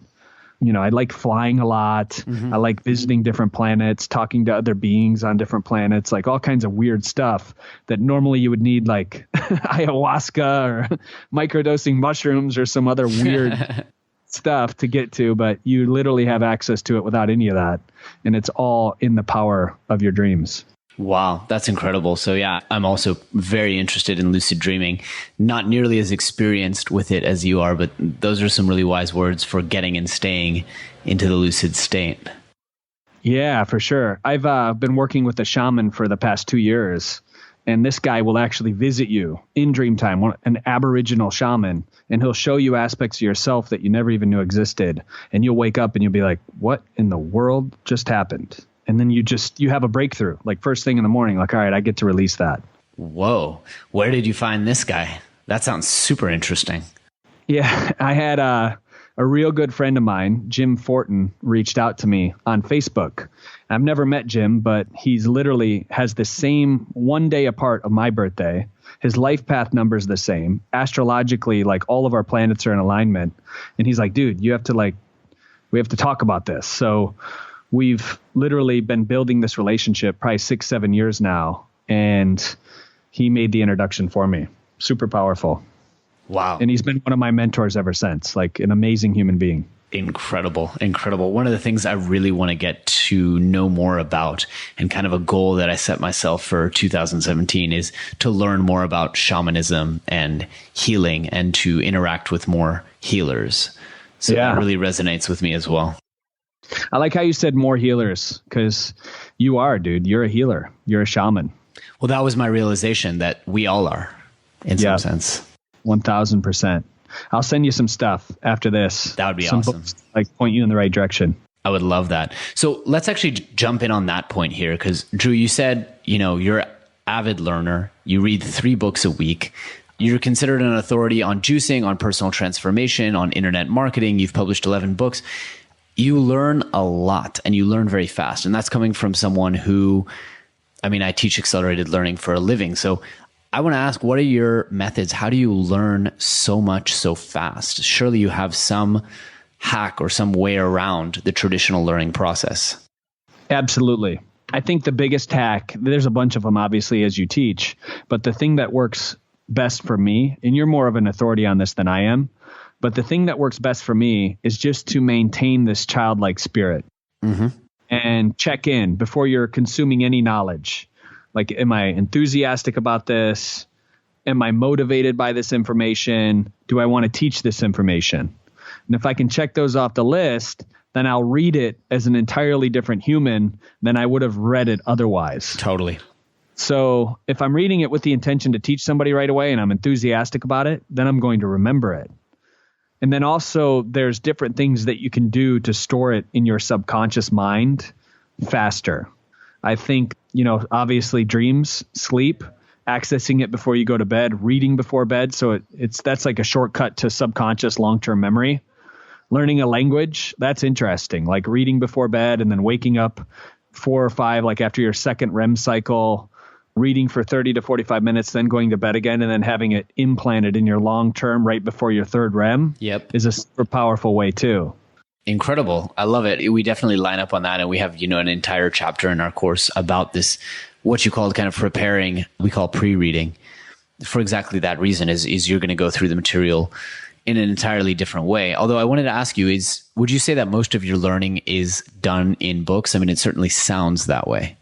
I like flying a lot. Mm-hmm. I like visiting different planets, talking to other beings on different planets, like all kinds of weird stuff that normally you would need like ayahuasca or microdosing mushrooms or some other weird stuff to get to, but you literally have access to it without any of that. And it's all in the power of your dreams. Wow, that's incredible. So yeah, I'm also very interested in lucid dreaming. Not nearly as experienced with it as you are, but those are some really wise words for getting and staying into the lucid state. Yeah, for sure. I've been working with a shaman for the past 2 years, and this guy will actually visit you in dream time, an Aboriginal shaman, and he'll show you aspects of yourself that you never even knew existed. And you'll wake up and you'll be like, what in the world just happened? And then you have a breakthrough, like first thing in the morning, like, all right, I get to release that. Whoa. Where did you find this guy? That sounds super interesting. Yeah, I had a a real good friend of mine, Jim Fortin, reached out to me on Facebook. I've never met Jim, but he's literally has the same one day apart of my birthday. His life path number is the same. Astrologically, like all of our planets are in alignment. And he's like, dude, we have to talk about this. So we've literally been building this relationship probably 6-7 years now. And he made the introduction for me. Super powerful. Wow. And he's been one of my mentors ever since, like an amazing human being. Incredible. Incredible. One of the things I really want to get to know more about, and kind of a goal that I set myself for 2017, is to learn more about shamanism and healing and to interact with more healers. So that really resonates with me as well. I like how you said more healers, because you are, dude. You're a healer. You're a shaman. Well, that was my realization that we all are in some sense. 1000%. I'll send you some stuff after this. That would be awesome. Books, like point you in the right direction. I would love that. So let's actually jump in on that point here, because Drew, you said, you're an avid learner. You read 3 books a week. You're considered an authority on juicing, on personal transformation, on internet marketing. You've published 11 books. You learn a lot and you learn very fast. And that's coming from someone who, I teach accelerated learning for a living. So I want to ask, what are your methods? How do you learn so much so fast? Surely you have some hack or some way around the traditional learning process. Absolutely. I think the biggest hack, there's a bunch of them obviously as you teach, but the thing that works best for me, and you're more of an authority on this than I am, but the thing that works best for me is just to maintain this childlike spirit and check in before you're consuming any knowledge. Like, am I enthusiastic about this? Am I motivated by this information? Do I want to teach this information? And if I can check those off the list, then I'll read it as an entirely different human than I would have read it otherwise. Totally. So if I'm reading it with the intention to teach somebody right away and I'm enthusiastic about it, then I'm going to remember it. And then also there's different things that you can do to store it in your subconscious mind faster. I think, obviously dreams, sleep, accessing it before you go to bed, reading before bed. So that's like a shortcut to subconscious long-term memory. Learning a language, that's interesting. Like reading before bed and then waking up 4 or 5, like after your second REM cycle, reading for 30 to 45 minutes, then going to bed again, and then having it implanted in your long-term right before your third REM is a super powerful way too. Incredible. I love it. We definitely line up on that. And we have, an entire chapter in our course about this, what you call kind of preparing, we call pre-reading, for exactly that reason is you're going to go through the material in an entirely different way. Although I wanted to ask you would you say that most of your learning is done in books? It certainly sounds that way.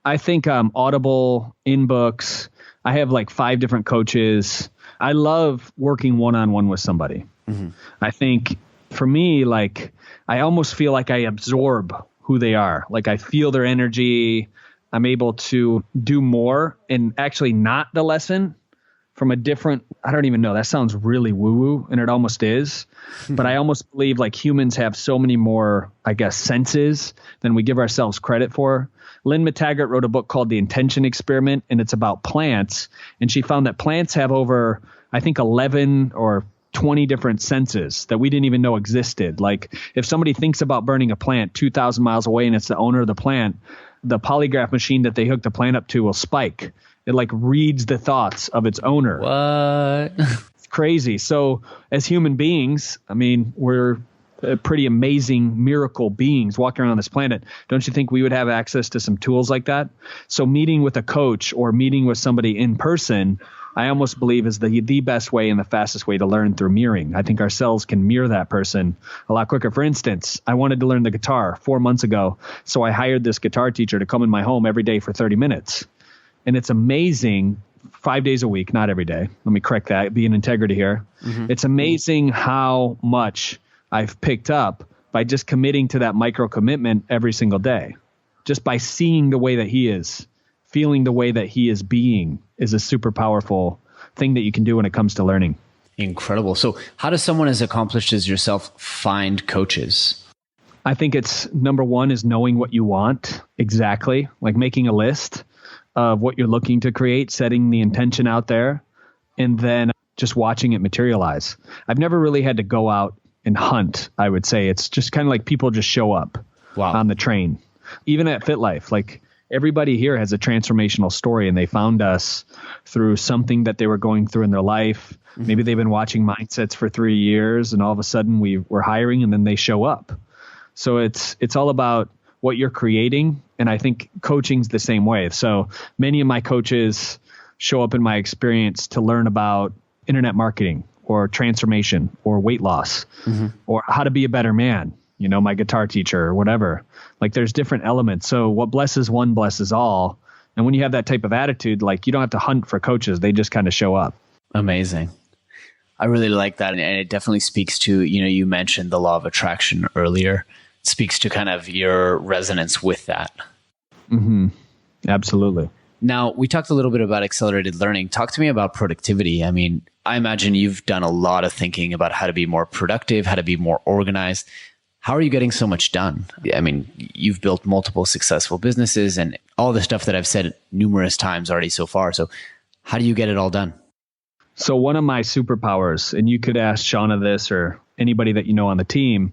I think Audible, in books. I have like 5 different coaches. I love working one-on-one with somebody. I think for me, like, I almost feel like I absorb who they are. Like I feel their energy. I'm able to do more and actually not the lesson from a different, I don't even know. That sounds really woo-woo, and it almost is. But I almost believe like humans have so many more, I guess, senses than we give ourselves credit for. Lynn McTaggart wrote a book called The Intention Experiment, and it's about plants. And she found that plants have over, I think, 11 or 20 different senses that we didn't even know existed. Like if somebody thinks about burning a plant 2,000 miles away and it's the owner of the plant, the polygraph machine that they hook the plant up to will spike. It like reads the thoughts of its owner. What? It's crazy. So as human beings, we're pretty amazing miracle beings walking around this planet. Don't you think we would have access to some tools like that? So meeting with a coach or meeting with somebody in person, I almost believe is the best way and the fastest way to learn through mirroring. I think our cells can mirror that person a lot quicker. For instance, I wanted to learn the guitar 4 months ago. So I hired this guitar teacher to come in my home every day for 30 minutes. And it's amazing, 5 days a week, not every day. Let me correct that, be in integrity here. It's amazing how much I've picked up by just committing to that micro commitment every single day. Just by seeing the way that he is, feeling the way that he is being is a super powerful thing that you can do when it comes to learning. Incredible. So how does someone as accomplished as yourself find coaches? I think it's number 1 is knowing what you want exactly, like making a list of what you're looking to create, setting the intention out there. And then just watching it materialize. I've never really had to go out and hunt, I would say. It's just kind of like people just show up on the train. Even at Fitlife, like everybody here has a transformational story, and they found us through something that they were going through in their life. Maybe they've been watching Mindsets for 3 years, and all of a sudden we're hiring, and then they show up. So it's all about what you're creating. And I think coaching's the same way. So many of my coaches show up in my experience to learn about internet marketing or transformation or weight loss or how to be a better man, my guitar teacher or whatever. Like there's different elements. So what blesses one blesses all. And when you have that type of attitude, like you don't have to hunt for coaches. They just kind of show up. Amazing. I really like that. And it definitely speaks to, you mentioned the law of attraction earlier. It speaks to kind of your resonance with that. Absolutely. Now, we talked a little bit about accelerated learning. Talk to me about productivity. I mean, I imagine you've done a lot of thinking about how to be more productive, how to be more organized. How are you getting so much done? I mean, you've built multiple successful businesses and all the stuff that I've said numerous times already so far. So how do you get it all done? So one of my superpowers, and you could ask Shanna this or anybody that you know on the team,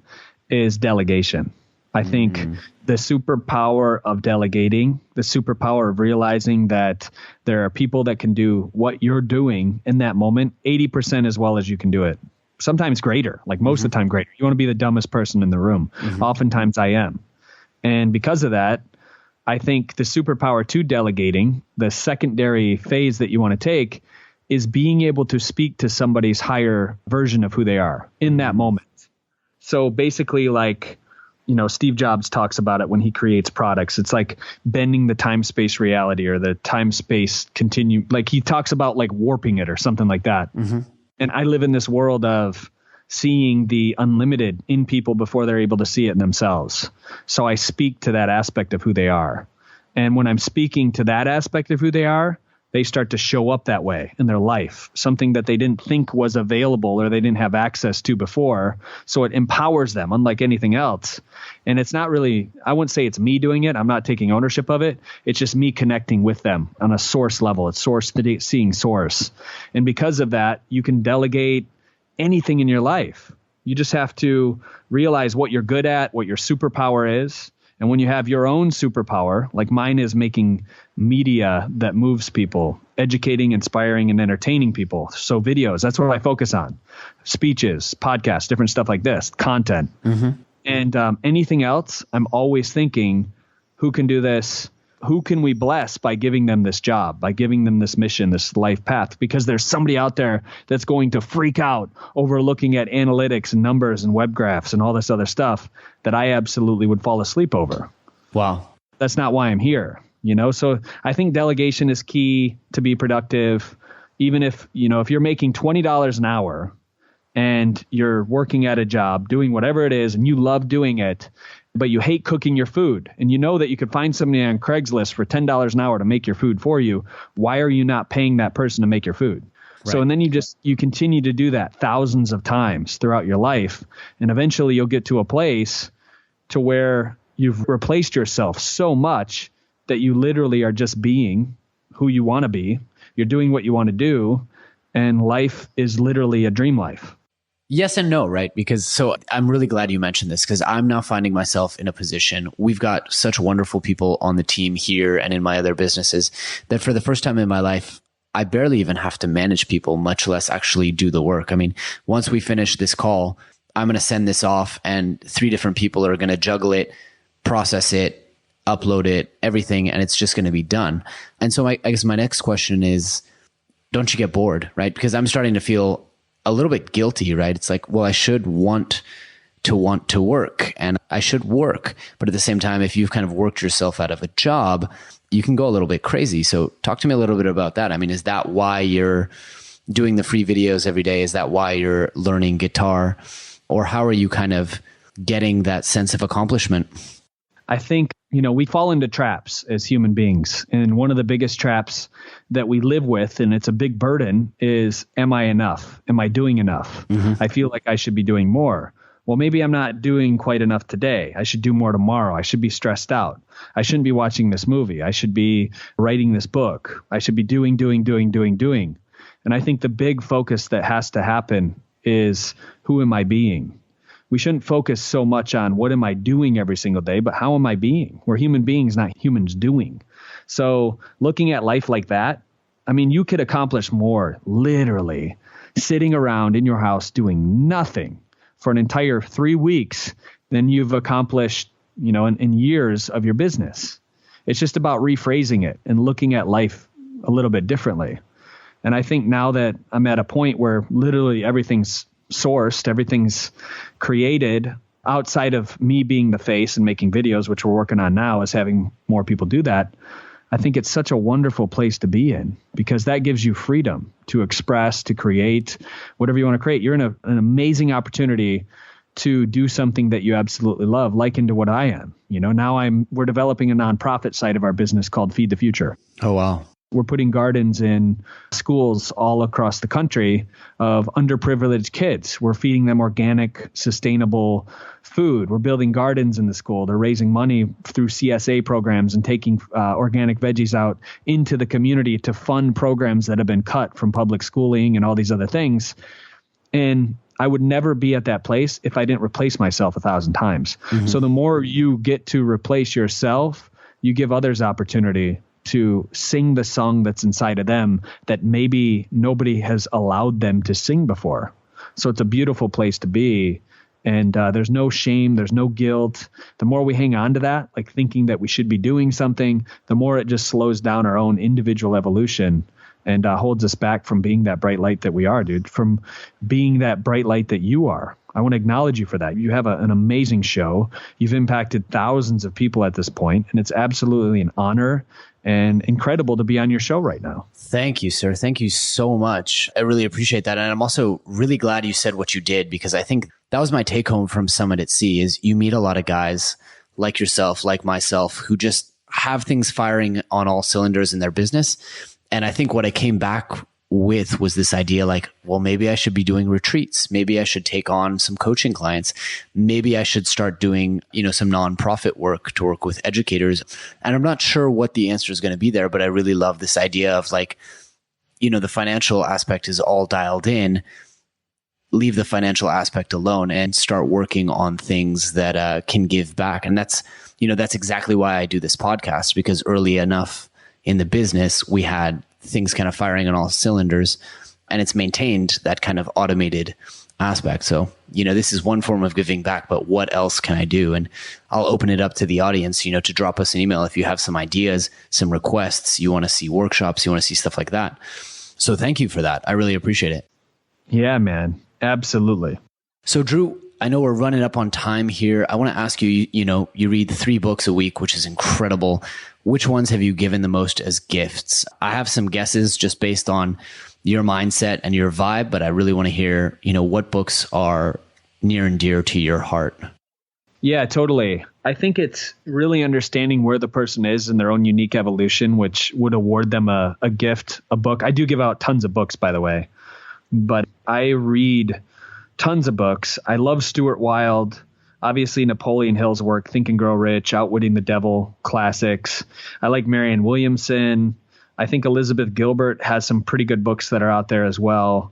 is delegation. I think the superpower of delegating, the superpower of realizing that there are people that can do what you're doing in that moment 80% as well as you can do it. Sometimes greater, like most of the time greater. You want to be the dumbest person in the room. Oftentimes I am. And because of that, I think the superpower to delegating, the secondary phase that you want to take, is being able to speak to somebody's higher version of who they are in that moment. So basically, like, Steve Jobs talks about it when he creates products. It's like bending the time-space reality or the time-space continue. Like he talks about like warping it or something like that. And I live in this world of seeing the unlimited in people before they're able to see it in themselves. So I speak to that aspect of who they are. And when I'm speaking to that aspect of who they are, they start to show up that way in their life, something that they didn't think was available or they didn't have access to before. So it empowers them, unlike anything else. And it's not really, I wouldn't say it's me doing it. I'm not taking ownership of it. It's just me connecting with them on a source level. It's seeing source. And because of that, you can delegate anything in your life. You just have to realize what you're good at, what your superpower is. And when you have your own superpower, like mine is making media that moves people, educating, inspiring, and entertaining people. So videos, that's what I focus on. Speeches, podcasts, different stuff like this, content. And anything else, I'm always thinking, who can do this? Who can we bless by giving them this job, by giving them this mission, this life path? Because there's somebody out there that's going to freak out over looking at analytics and numbers and web graphs and all this other stuff that I absolutely would fall asleep over. Wow. That's not why I'm here, So I think delegation is key to be productive. Even if you're making $20 an hour and you're working at a job, doing whatever it is, and you love doing it, but you hate cooking your food, and you know that you could find somebody on Craigslist for $10 an hour to make your food for you, why are you not paying that person to make your food? Right. So, and then you continue to do that thousands of times throughout your life, and eventually you'll get to a place to where you've replaced yourself so much that you literally are just being who you want to be. You're doing what you want to do, and life is literally a dream life. Yes and no, right? So I'm really glad you mentioned this because I'm now finding myself in a position. We've got such wonderful people on the team here and in my other businesses that for the first time in my life, I barely even have to manage people, much less actually do the work. I mean, once we finish this call, I'm going to send this off and 3 different people are going to juggle it, process it, upload it, everything, and it's just going to be done. And so I guess my next question is, don't you get bored, right? Because I'm starting to feel a little bit guilty, right? It's like, well, I should want to work and I should work. But at the same time, if you've kind of worked yourself out of a job, you can go a little bit crazy. So talk to me a little bit about that. I mean, is that why you're doing the free videos every day? Is that why you're learning guitar? Or how are you kind of getting that sense of accomplishment? I think, we fall into traps as human beings. And one of the biggest traps that we live with, and it's a big burden, is, am I enough? Am I doing enough? I feel like I should be doing more. Well, maybe I'm not doing quite enough today. I should do more tomorrow. I should be stressed out. I shouldn't be watching this movie. I should be writing this book. I should be doing. And I think the big focus that has to happen is, who am I being? We shouldn't focus so much on what am I doing every single day, but how am I being? We're human beings, not humans doing. So looking at life like that, I mean, you could accomplish more literally sitting around in your house doing nothing for an entire 3 weeks than you've accomplished, in years of your business. It's just about rephrasing it and looking at life a little bit differently. And I think now that I'm at a point where literally everything's sourced, everything's created outside of me being the face and making videos, which we're working on now, is having more people do that. I think it's such a wonderful place to be in, because that gives you freedom to express, to create whatever you want to create. You're in an amazing opportunity to do something that you absolutely love, likened to what I am. Now we're developing a nonprofit side of our business called Feed the Future. Oh, wow. We're putting gardens in schools all across the country of underprivileged kids. We're feeding them organic, sustainable food. We're building gardens in the school. They're raising money through CSA programs and taking organic veggies out into the community to fund programs that have been cut from public schooling and all these other things. And I would never be at that place if I didn't replace myself 1,000 times. Mm-hmm. So the more you get to replace yourself, you give others opportunity to sing the song that's inside of them that maybe nobody has allowed them to sing before. So it's a beautiful place to be. And there's no shame, there's no guilt. The more we hang on to that, like thinking that we should be doing something, the more it just slows down our own individual evolution and holds us back from being that bright light that we are, dude, from being that bright light that you are. I want to acknowledge you for that. You have an amazing show. You've impacted thousands of people at this point, and it's absolutely an honor and incredible to be on your show right now. Thank you, sir. Thank you so much. I really appreciate that. And I'm also really glad you said what you did, because I think that was my take home from Summit at Sea is you meet a lot of guys like yourself, like myself, who just have things firing on all cylinders in their business. And I think what I came back with was this idea like, well, maybe I should be doing retreats. Maybe I should take on some coaching clients. Maybe I should start doing, some nonprofit work to work with educators. And I'm not sure what the answer is going to be there, but I really love this idea of like, the financial aspect is all dialed in. Leave the financial aspect alone and start working on things that can give back. And that's exactly why I do this podcast, because early enough in the business, we had things kind of firing on all cylinders, and it's maintained that kind of automated aspect. So, this is one form of giving back, but what else can I do? And I'll open it up to the audience, to drop us an email if you have some ideas, some requests, you want to see workshops, you want to see stuff like that. So thank you for that. I really appreciate it. Yeah, man. Absolutely. So Drew, I know we're running up on time here. I want to ask you, you read 3 books a week, which is incredible. Which ones have you given the most as gifts? I have some guesses just based on your mindset and your vibe, but I really want to hear, what books are near and dear to your heart. Yeah, totally. I think it's really understanding where the person is in their own unique evolution, which would award them a gift, a book. I do give out tons of books, by the way, but I read tons of books. I love Stuart Wilde. Obviously, Napoleon Hill's work, Think and Grow Rich, Outwitting the Devil, classics. I like Marianne Williamson. I think Elizabeth Gilbert has some pretty good books that are out there as well.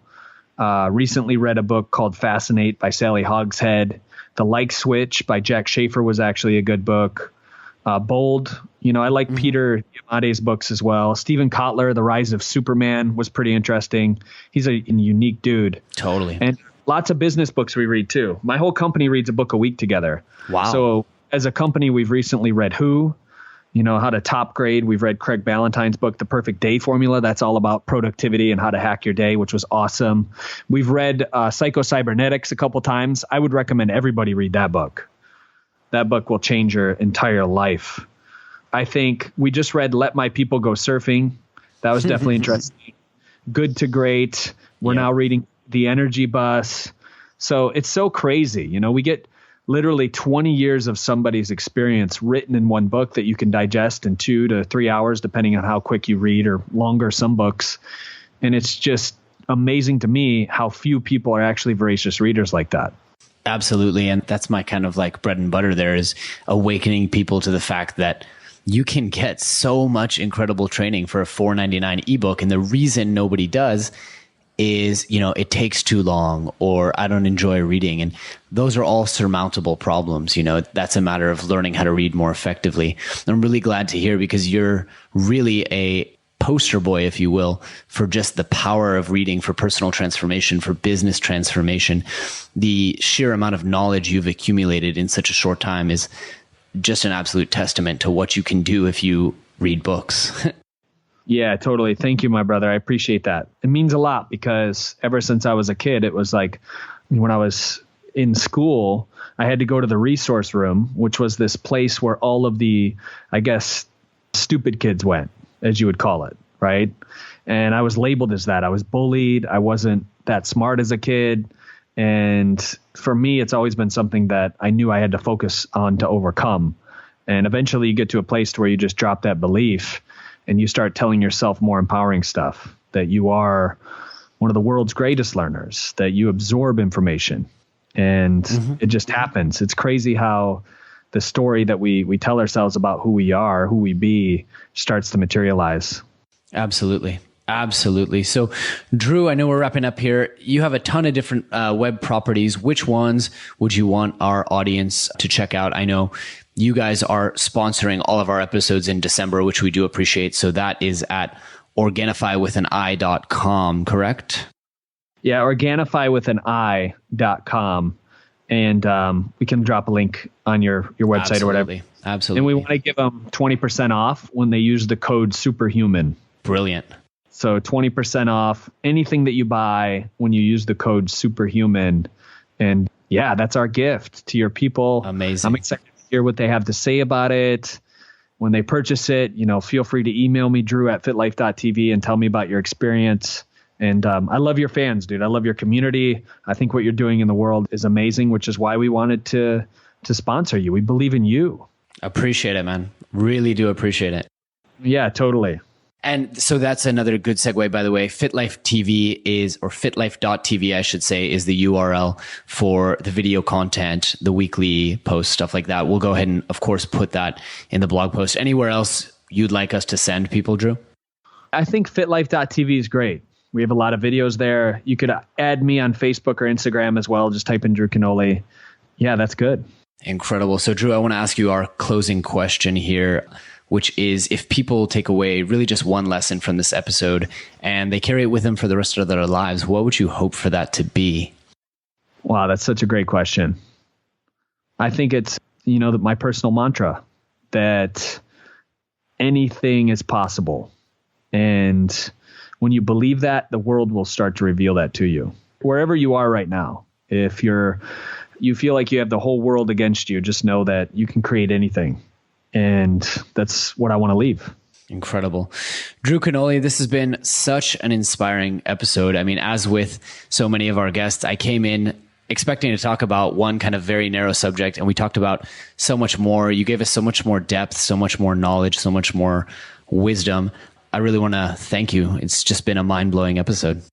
Recently read a book called Fascinate by Sally Hogshead. The Like Switch by Jack Schaefer was actually a good book. Bold, I like Peter Diamandis' books as well. Stephen Kotler, The Rise of Superman was pretty interesting. He's a unique dude. Totally. And lots of business books we read too. My whole company reads a book a week together. Wow. So as a company, we've recently read How to Top Grade. We've read Craig Ballantyne's book, The Perfect Day Formula. That's all about productivity and how to hack your day, which was awesome. We've read Psycho-Cybernetics a couple times. I would recommend everybody read that book. That book will change your entire life. I think we just read Let My People Go Surfing. That was definitely interesting. Good to Great. We're now reading The Energy Bus. So it's so crazy. We get literally 20 years of somebody's experience written in one book that you can digest in 2 to 3 hours, depending on how quick you read, or longer some books. And it's just amazing to me how few people are actually voracious readers like that. Absolutely. And that's my kind of like bread and butter there, is awakening people to the fact that you can get so much incredible training for a $4.99 ebook. And the reason nobody does is, it takes too long, or I don't enjoy reading. And those are all surmountable problems. That's a matter of learning how to read more effectively. And I'm really glad to hear, because you're really a poster boy, if you will, for just the power of reading for personal transformation, for business transformation. The sheer amount of knowledge you've accumulated in such a short time is just an absolute testament to what you can do if you read books. Yeah, totally. Thank you, my brother. I appreciate that. It means a lot, because ever since I was a kid, it was like when I was in school, I had to go to the resource room, which was this place where all of the, I guess, stupid kids went, as you would call it, right? And I was labeled as that. I was bullied. I wasn't that smart as a kid. And for me, it's always been something that I knew I had to focus on to overcome. And eventually you get to a place where you just drop that belief and you start telling yourself more empowering stuff, that you are one of the world's greatest learners, that you absorb information, and it just happens. It's crazy how the story that we tell ourselves about who we are, who we be, starts to materialize. Absolutely. Absolutely. So, Drew, I know we're wrapping up here. You have a ton of different web properties. Which ones would you want our audience to check out? I know you guys are sponsoring all of our episodes in December, which we do appreciate. So that is at organifi.com, correct? Yeah, organifi.com. And we can drop a link on your website or whatever. Absolutely. And we want to give them 20% off when they use the code Superhuman. Brilliant. So 20% off anything that you buy when you use the code Superhuman. And yeah, that's our gift to your people. Amazing. I'm excited to hear what they have to say about it. When they purchase it, feel free to email me, drew@fitlife.tv, and tell me about your experience. And I love your fans, dude. I love your community. I think what you're doing in the world is amazing, which is why we wanted to sponsor you. We believe in you. Appreciate it, man. Really do appreciate it. Yeah, totally. And so that's another good segue, by the way. Fitlife TV or fitlife.tv, I should say, is the URL for the video content, the weekly posts, stuff like that. We'll go ahead and, of course, put that in the blog post. Anywhere else you'd like us to send people, Drew? I think fitlife.tv is great. We have a lot of videos there. You could add me on Facebook or Instagram as well. Just type in Drew Canole. Yeah, that's good. Incredible. So, Drew, I want to ask you our closing question here, which is, if people take away really just one lesson from this episode and they carry it with them for the rest of their lives, what would you hope for that to be? Wow, that's such a great question. I think it's, my personal mantra, that anything is possible. And when you believe that, the world will start to reveal that to you. Wherever you are right now, if you feel like you have the whole world against you, just know that you can create anything. And that's what I want to leave. Incredible. Drew Canole, this has been such an inspiring episode. I mean, as with so many of our guests, I came in expecting to talk about one kind of very narrow subject, and we talked about so much more. You gave us so much more depth, so much more knowledge, so much more wisdom. I really want to thank you. It's just been a mind-blowing episode.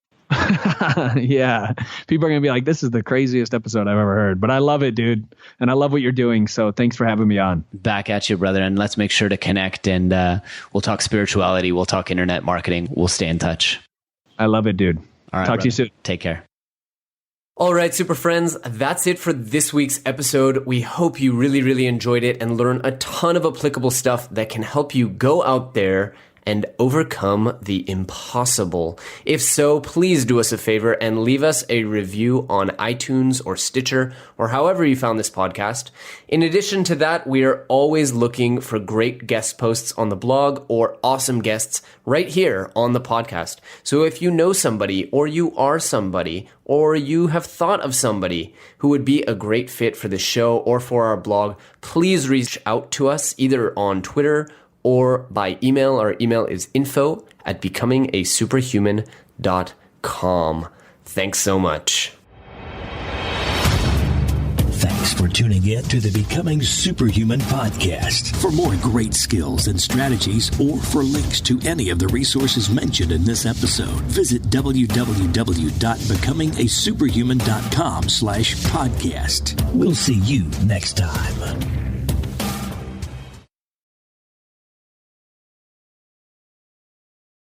Yeah. People are going to be like, this is the craziest episode I've ever heard. But I love it, dude. And I love what you're doing. So thanks for having me on. Back at you, brother. And let's make sure to connect. And we'll talk spirituality. We'll talk internet marketing. We'll stay in touch. I love it, dude. All right, talk to you soon. Take care. All right, super friends, that's it for this week's episode. We hope you really, really enjoyed it and learned a ton of applicable stuff that can help you go out there and overcome the impossible. If so, please do us a favor and leave us a review on iTunes or Stitcher or however you found this podcast. In addition to that, we are always looking for great guest posts on the blog or awesome guests right here on the podcast. So if you know somebody, or you are somebody, or you have thought of somebody who would be a great fit for the show or for our blog, please reach out to us either on Twitter or by email. Our email is info@becomingasuperhuman.com. Thanks so much. Thanks for tuning in to the Becoming Superhuman podcast. For more great skills and strategies, or for links to any of the resources mentioned in this episode, visit www.becomingasuperhuman.com/podcast. We'll see you next time.